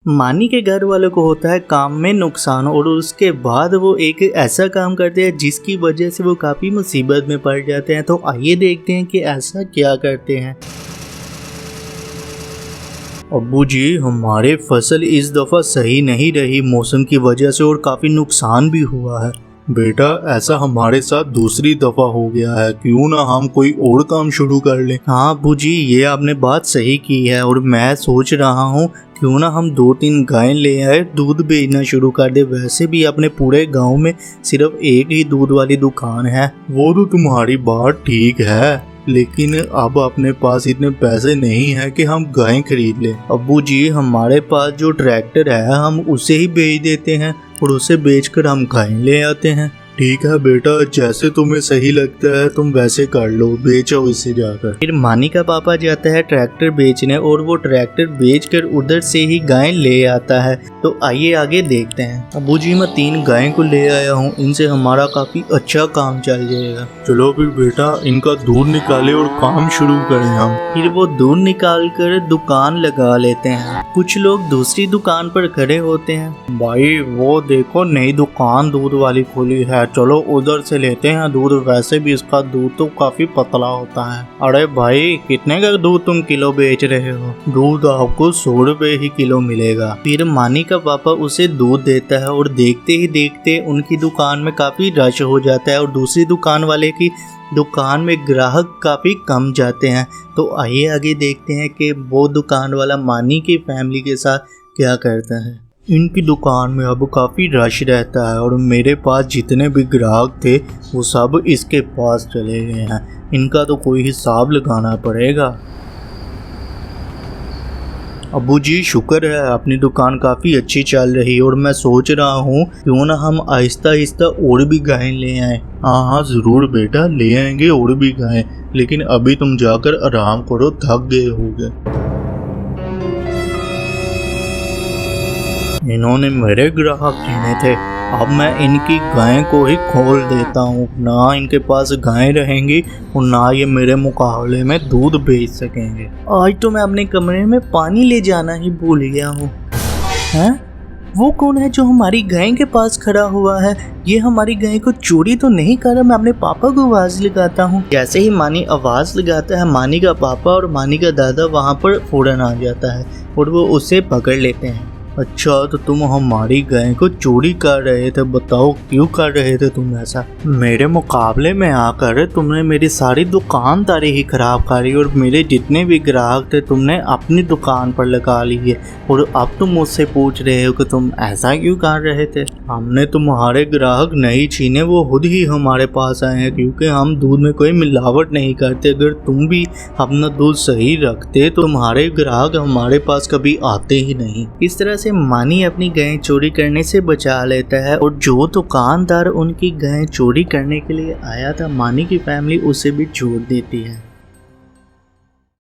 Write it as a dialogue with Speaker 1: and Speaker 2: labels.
Speaker 1: मानी के घर वालों को होता है काम में नुकसान और उसके बाद वो एक ऐसा काम करते हैं जिसकी वजह से वो काफ़ी मुसीबत में पड़ जाते हैं। तो आइए देखते हैं कि ऐसा क्या करते हैं। अब्बू जी, हमारे फसल इस दफ़ा सही नहीं रही मौसम की वजह से और काफ़ी नुकसान भी हुआ है। बेटा, ऐसा हमारे साथ दूसरी दफ़ा हो गया है, क्यों ना हम कोई और काम शुरू कर लें। हाँ अब्बू जी, ये आपने बात सही की है और मैं सोच रहा हूँ क्यों ना हम 2-3 गायें ले आए, दूध बेचना शुरू कर दे। वैसे भी अपने पूरे गांव में सिर्फ एक ही दूध वाली दुकान है। वो तो तुम्हारी बात ठीक है, लेकिन अब अपने पास इतने पैसे नहीं है कि हम गायें खरीद लें। अब्बू जी, हमारे पास जो ट्रैक्टर है हम उसे ही बेच देते हैं और उसे बेचकर हम गायें ले आते हैं। ठीक है बेटा, जैसे तुम्हें सही लगता है तुम वैसे कर लो, बेचो इसे जाकर। फिर मानी का पापा जाता है ट्रैक्टर बेचने और वो ट्रैक्टर बेचकर उधर से ही गायें ले आता है। तो आइए आगे देखते हैं। अब्बू जी, मैं 3 गायें को ले आया हूँ, इनसे हमारा काफी अच्छा काम चल जाएगा। चलो फिर बेटा, इनका दूध निकाले और काम शुरू करें हम। फिर वो दूध निकाल कर दुकान लगा लेते हैं। कुछ लोग दूसरी दुकान पर खड़े होते हैं। भाई वो देखो, नई दुकान दूध वाली खुली है, चलो उधर से लेते हैं दूध। वैसे भी इसका दूध तो काफी पतला होता है। अरे भाई, कितने का दूध तुम किलो बेच रहे हो? दूध आपको 100 रुपए ही किलो मिलेगा। फिर मानी का पापा उसे दूध देता है और देखते ही देखते उनकी दुकान में काफी रश हो जाता है और दूसरी दुकान वाले की दुकान में ग्राहक काफी कम जाते हैं। तो आइए आगे देखते हैं कि वो दुकान वाला मानी की फैमिली के साथ क्या करता है। इनकी दुकान में अब काफ़ी रश रहता है और मेरे पास जितने भी ग्राहक थे वो सब इसके पास चले गए हैं। इनका तो कोई हिसाब लगाना पड़ेगा। अब्बू जी, शुक्र है अपनी दुकान काफ़ी अच्छी चल रही और मैं सोच रहा हूँ क्यों ना हम आहिस्ता आहिस्ता और भी गायें ले आएँ। हाँ ज़रूर बेटा, ले आएंगे और भी गायें, लेकिन अभी तुम जाकर आराम करो, थक गए होगे। इन्होंने मेरे ग्राहक छीने थे, अब मैं इनकी गायें को ही खोल देता हूँ। ना इनके पास गायें रहेंगी और ना ये मेरे मुकाबले में दूध बेच सकेंगे। आज तो मैं अपने कमरे में पानी ले जाना ही भूल गया हूँ। हैं? वो कौन है जो हमारी गाय के पास खड़ा हुआ है? ये हमारी गाय को चोरी तो नहीं कर रहा? मैं अपने पापा को आवाज लगाता हूँ। जैसे ही मानी आवाज लगाता है, मानी का पापा और मानी का दादा वहाँ पर फौरन आ जाता है और वो उसे पकड़ लेते हैं। अच्छा, तो तुम हमारी गाय को चोरी कर रहे थे, बताओ क्यों कर रहे थे तुम ऐसा? मेरे मुकाबले में आकर तुमने मेरी सारी दुकानदारी ही खराब करी और मेरे जितने भी ग्राहक थे तुमने अपनी दुकान पर लगा लिए और अब तुम मुझसे पूछ रहे हो कि तुम ऐसा क्यों कर रहे थे? हमने तुम्हारे ग्राहक नहीं छीने, वो खुद ही हमारे पास आए हैं, क्योंकि हम दूध में कोई मिलावट नहीं करते। अगर तुम भी अपना दूध सही रखते तो तुम्हारे ग्राहक हमारे पास कभी आते ही नहीं। इस तरह से मानी अपनी गाय चोरी करने से बचा लेता है और जो दुकानदार उनकी गाय चोरी करने के लिए आया था, मानी की फैमिली उसे भी छोड़ देती है।